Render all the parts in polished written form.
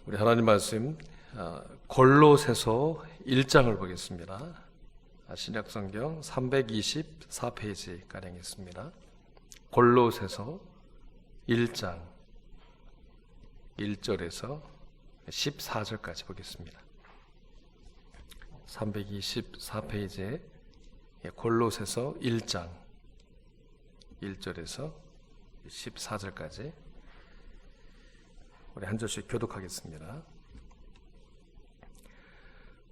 우리 하나님 말씀 골로새서 1장을 보겠습니다. 신약성경 324페이지 가량 있습니다. 골로새서 1장 1절에서 14절까지 보겠습니다. 324페이지에 골로새서 1장 1절에서 14절까지 우리 한 절씩 교독하겠습니다.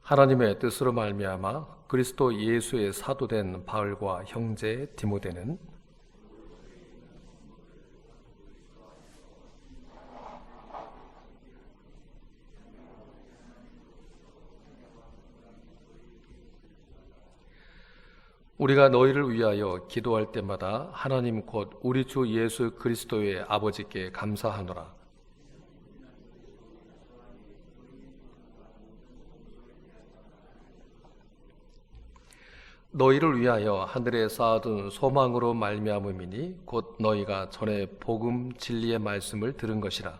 하나님의 뜻으로 말미암아 그리스도 예수의 사도된 바울과 형제 디모데는 우리가 너희를 위하여 기도할 때마다 하나님 곧 우리 주 예수 그리스도의 아버지께 감사하노라. 너희를 위하여 하늘에 쌓아둔 소망으로 말미암음이니 곧 너희가 전에 복음 진리의 말씀을 들은 것이라.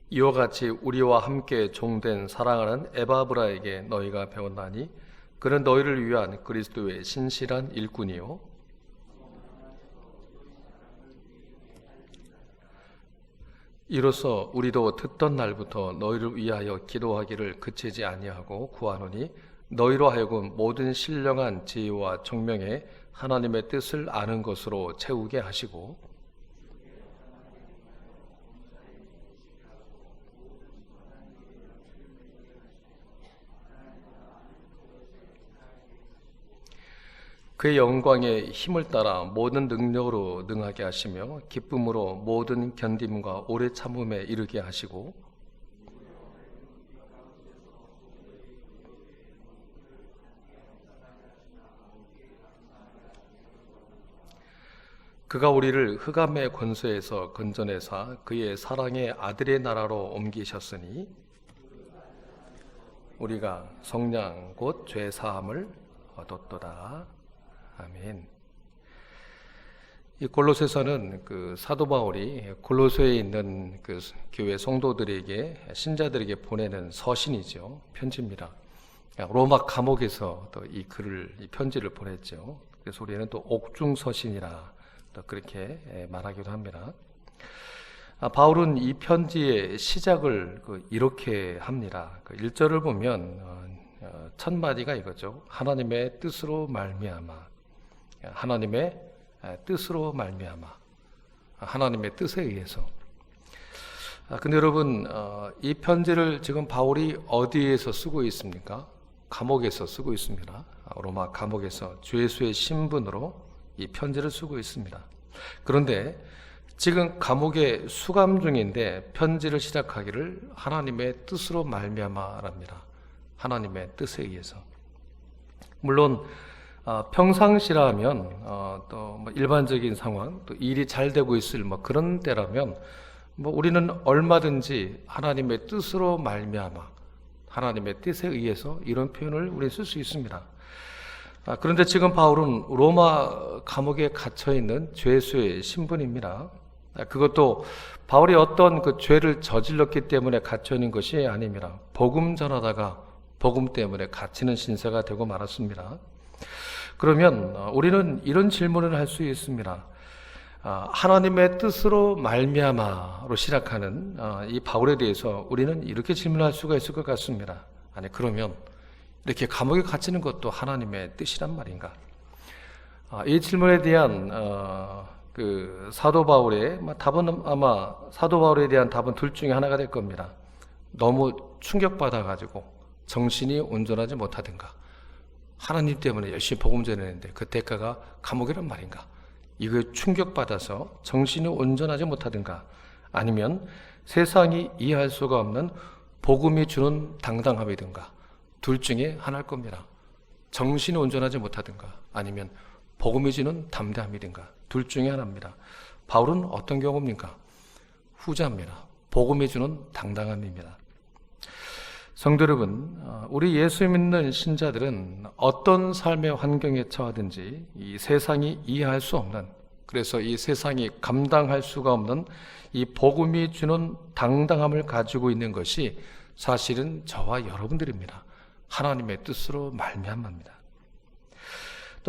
이와 같이 우리와 함께 종된 사랑하는 에바브라에게 너희가 배웠나니 그는 너희를 위한 그리스도의 신실한 일꾼이요 이로써 우리도 듣던 날부터 너희를 위하여 기도하기를 그치지 아니하고 구하노니 너희로 하여금 모든 신령한 지혜와 총명에 하나님의 뜻을 아는 것으로 채우게 하시고 그의 영광의 힘을 따라 모든 능력으로 능하게 하시며 기쁨으로 모든 견딤과 오래 참음에 이르게 하시고 그가 우리를 흑암의 권세에서 건져내사 그의 사랑의 아들의 나라로 옮기셨으니 우리가 성량 곧 죄 사함을 얻었도다. 아멘. 이 골로새서는 그 사도 바울이 골로새에 있는 그 교회 성도들에게 신자들에게 보내는 서신이죠. 편지입니다. 로마 감옥에서 또 이 글을 이 편지를 보냈죠. 그래서 우리는 또 옥중 서신이라 또 그렇게 말하기도 합니다. 바울은 이 편지의 시작을 이렇게 합니다. 1절을 보면 첫 마디가 이거죠. 하나님의 뜻으로 말미암아. 하나님의 뜻으로 말미암아. 하나님의 뜻에 의해서. 근데 여러분, 이 편지를 지금 바울이 어디에서 쓰고 있습니까? 감옥에서 쓰고 있습니다. 로마 감옥에서 주 예수의 신분으로 이 편지를 쓰고 있습니다. 그런데 지금 감옥에 수감 중인데 편지를 시작하기를 하나님의 뜻으로 말미암아랍니다. 하나님의 뜻에 의해서. 물론 평상시라면 또 뭐 일반적인 상황, 또 일이 잘 되고 있을 뭐 그런 때라면 뭐 우리는 얼마든지 하나님의 뜻으로 말미암아, 하나님의 뜻에 의해서 이런 표현을 우리 쓸 수 있습니다. 그런데 지금 바울은 로마 감옥에 갇혀 있는 죄수의 신분입니다. 그것도 바울이 어떤 그 죄를 저질렀기 때문에 갇혀 있는 것이 아닙니다. 복음 전하다가 복음 때문에 갇히는 신세가 되고 말았습니다. 그러면 우리는 이런 질문을 할 수 있습니다. 하나님의 뜻으로 말미암아로 시작하는 이 바울에 대해서 우리는 이렇게 질문할 수가 있을 것 같습니다. 아니 그러면 이렇게 감옥에 갇히는 것도 하나님의 뜻이란 말인가? 이 질문에 대한 그 사도 바울의 답은 아마 사도 바울에 대한 답은 둘 중에 하나가 될 겁니다. 너무 충격받아가지고 정신이 온전하지 못하든가 하나님 때문에 열심히 복음 전했는데 그 대가가 감옥이란 말인가? 이거에 충격받아서 정신이 온전하지 못하든가 아니면 세상이 이해할 수가 없는 복음이 주는 당당함이든가 둘 중에 하나일 겁니다. 정신이 온전하지 못하든가 아니면 복음이 주는 담대함이든가 둘 중에 하나입니다. 바울은 어떤 경우입니까? 후자입니다. 복음이 주는 당당함입니다. 성도 여러분, 우리 예수 믿는 신자들은 어떤 삶의 환경에 처하든지 이 세상이 이해할 수 없는, 그래서 이 세상이 감당할 수가 없는 이 복음이 주는 당당함을 가지고 있는 것이 사실은 저와 여러분들입니다. 하나님의 뜻으로 말미암아입니다.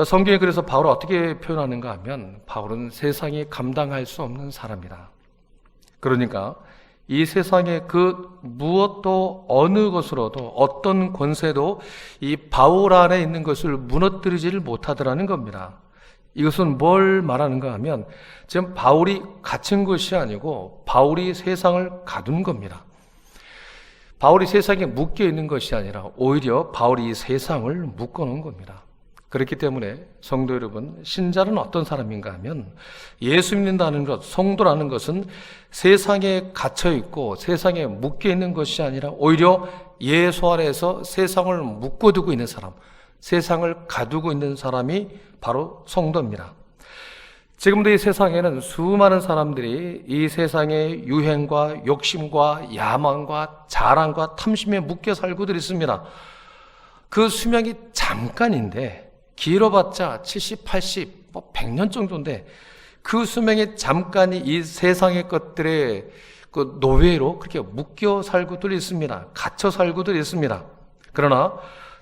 성경이 그래서 바울을 어떻게 표현하는가 하면, 바울은 세상이 감당할 수 없는 사람이다. 그러니까 이 세상의 그 무엇도 어느 것으로도 어떤 권세도 이 바울 안에 있는 것을 무너뜨리지를 못하더라는 겁니다. 이것은 뭘 말하는가 하면, 지금 바울이 갇힌 것이 아니고 바울이 세상을 가둔 겁니다. 바울이 세상에 묶여 있는 것이 아니라 오히려 바울이 이 세상을 묶어 놓은 겁니다. 그렇기 때문에 성도 여러분, 신자는 어떤 사람인가 하면, 예수 믿는다는 것, 성도라는 것은 세상에 갇혀 있고 세상에 묶여 있는 것이 아니라 오히려 예수 안에서 세상을 묶어두고 있는 사람, 세상을 가두고 있는 사람이 바로 성도입니다. 지금도 이 세상에는 수많은 사람들이 이 세상의 유행과 욕심과 야망과 자랑과 탐심에 묶여 살고들 있습니다. 그 수명이 잠깐인데, 길어봤자 70, 80, 100년 정도인데, 그 수명의 잠깐이 이 세상의 것들의 그 노예로 그렇게 묶여 살고들 있습니다. 갇혀 살고들 있습니다. 그러나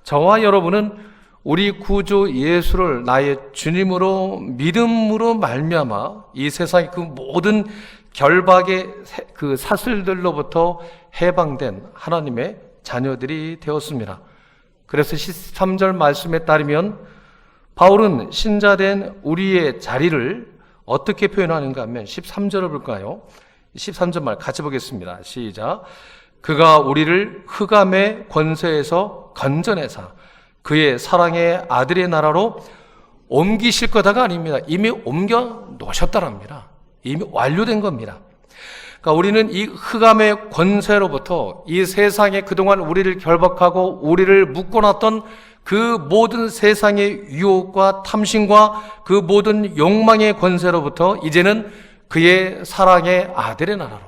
저와 여러분은 우리 구주 예수를 나의 주님으로 믿음으로 말미암아 이 세상의 그 모든 결박의 그 사슬들로부터 해방된 하나님의 자녀들이 되었습니다. 그래서 13절 말씀에 따르면 바울은 신자된 우리의 자리를 어떻게 표현하는가 하면 13절을 볼까요? 13절 말 같이 보겠습니다. 시작. 그가 우리를 흑암의 권세에서 건져내사 그의 사랑의 아들의 나라로 옮기실 거다가 아닙니다. 이미 옮겨 놓으셨다랍니다. 이미 완료된 겁니다. 그러니까 우리는 이 흑암의 권세로부터 이 세상에 그동안 우리를 결박하고 우리를 묶어놨던 그 모든 세상의 유혹과 탐심과 그 모든 욕망의 권세로부터 이제는 그의 사랑의 아들의 나라로,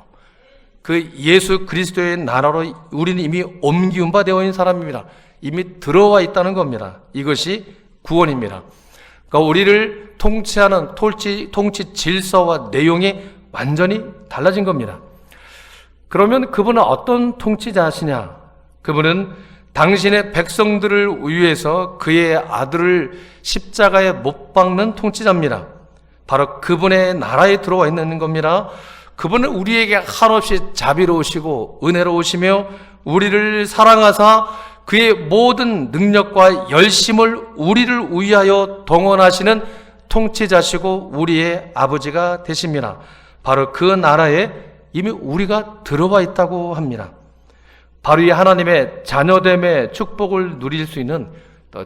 그 예수 그리스도의 나라로 우리는 이미 옮기운 바 되어 있는 사람입니다. 이미 들어와 있다는 겁니다. 이것이 구원입니다. 그러니까 우리를 통치하는 통치 질서와 내용이 완전히 달라진 겁니다. 그러면 그분은 어떤 통치자시냐? 그분은 당신의 백성들을 위해서 그의 아들을 십자가에 못 박는 통치자입니다. 바로 그분의 나라에 들어와 있는 겁니다. 그분은 우리에게 한없이 자비로우시고 은혜로우시며 우리를 사랑하사 그의 모든 능력과 열심을 우리를 위하여 동원하시는 통치자시고 우리의 아버지가 되십니다. 바로 그 나라에 이미 우리가 들어와 있다고 합니다. 바로 이 하나님의 자녀됨의 축복을 누릴 수 있는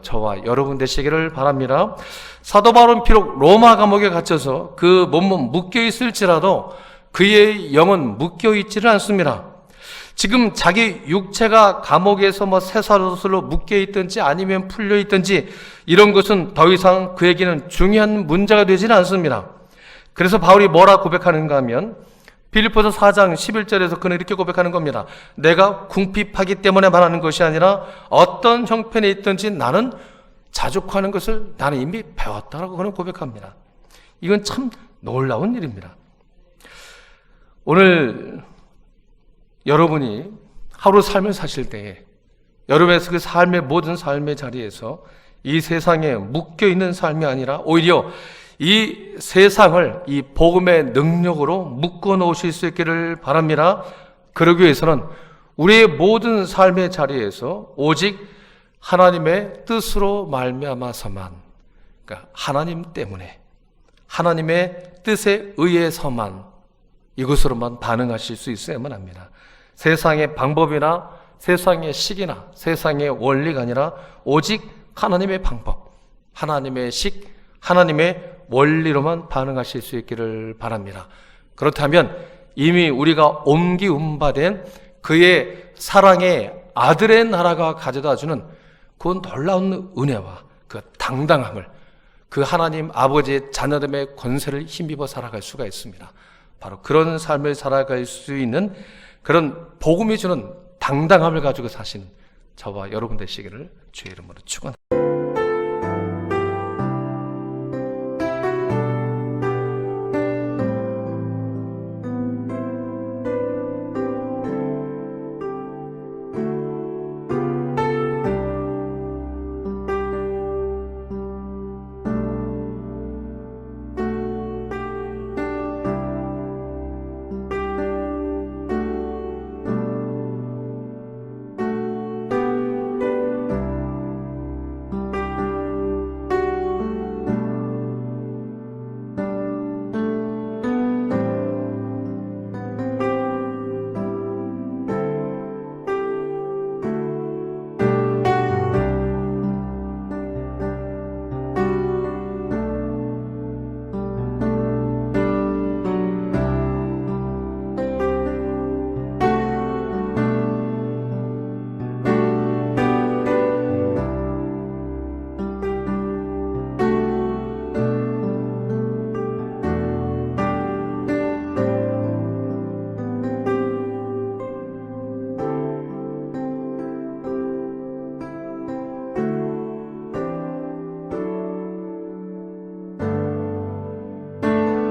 저와 여러분 되시기를 바랍니다. 사도 바울은 비록 로마 감옥에 갇혀서 그 몸은 묶여 있을지라도 그의 영은 묶여 있지를 않습니다. 지금 자기 육체가 감옥에서 쇠사슬로 묶여 있든지 아니면 풀려 있든지 이런 것은 더 이상 그에게는 중요한 문제가 되지는 않습니다. 그래서 바울이 뭐라 고백하는가 하면 빌립보서 4장 11절에서 그는 이렇게 고백하는 겁니다. 내가 궁핍하기 때문에 말하는 것이 아니라 어떤 형편에 있든지 나는 자족하는 것을 나는 이미 배웠다라고 그는 고백합니다. 이건 참 놀라운 일입니다. 오늘 여러분이 하루 삶을 사실 때에 여러분의 그 삶의 모든 삶의 자리에서 이 세상에 묶여있는 삶이 아니라 오히려 이 세상을 이 복음의 능력으로 묶어 놓으실 수 있기를 바랍니다. 그러기 위해서는 우리의 모든 삶의 자리에서 오직 하나님의 뜻으로 말미암아서만, 그러니까 하나님 때문에 하나님의 뜻에 의해서만 이것으로만 반응하실 수 있어야만 합니다. 세상의 방법이나 세상의 식이나 세상의 원리가 아니라 오직 하나님의 방법, 하나님의 식, 하나님의 원리로만 반응하실 수 있기를 바랍니다. 그렇다면 이미 우리가 옮기운 바 된 그의 사랑의 아들의 나라가 가져다주는 그 놀라운 은혜와 그 당당함을, 그 하나님 아버지의 자녀됨의 권세를 힘입어 살아갈 수가 있습니다. 바로 그런 삶을 살아갈 수 있는 그런 복음이 주는 당당함을 가지고 사신 저와 여러분 되시기를 주의 이름으로 축원합니다.